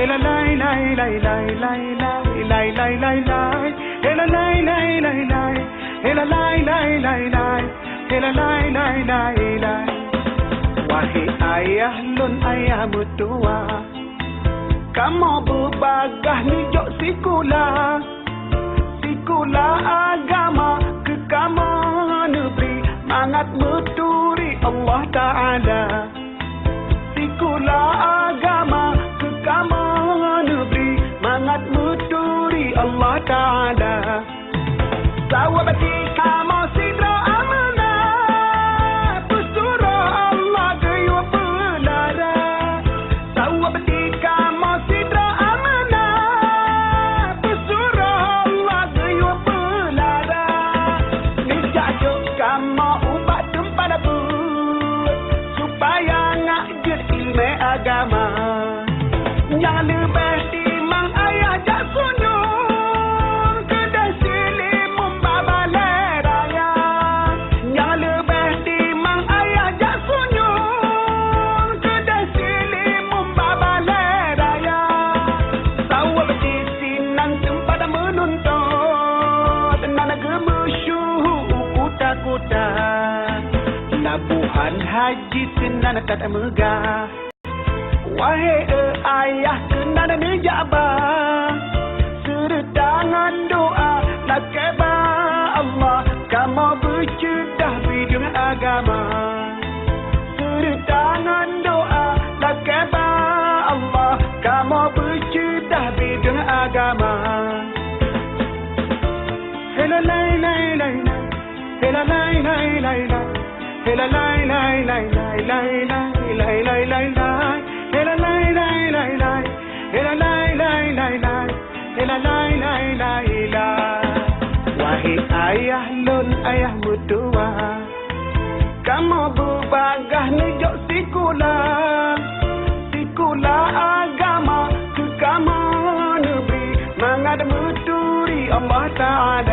Hela lai lai lai lai lai lai lai lai lai. Hela lai lai lai lai. Hela lai lai lai lai. Hela lai lai lai lai. Wahai ayah lun ayah mertua, kamu berbagah nijok Sikulah agama ke kamu negeri, mangat meturi Allah Ta'ala. Sikulah agama ke kamu negeri, mangat meturi Allah Ta'ala. Sawabati kamu sidra amanah, pesurah Allah gaya pelara. Sawabati kamu sidra amanah, pesurah Allah gaya pelara. Nijajuk kamu ubat tempat abut, supaya ngajar ilmu agama. Jangan lebih timang ayah jak sunung, kedai silim membabalai raya. Jangan lebih timang ayah jak sunung, kedai silim membabalai raya. Sawah di sinan tempat menuntut, nana gemusyuh kuta-kuta. Labuhan haji sinan kata megah. Wahai ayah kenana dijabah, sertangan doa lakaba Allah, kamu bercedah bidang agama. Sertangan doa lakaba Allah, kamu bercedah bidang agama. Hela lai lai lai lai, hela lai lai lai lai, hela lai lai lai lai lai lai lai lai lai. Hela lai lai lai lai, hela lai lai lai lai, hela lai lai lai lai. Wahai ayah lun ayah mertua, kamu berbagah nijok Sikulah agama ke kamu negeri, mangat meturi Allah Ta'ala.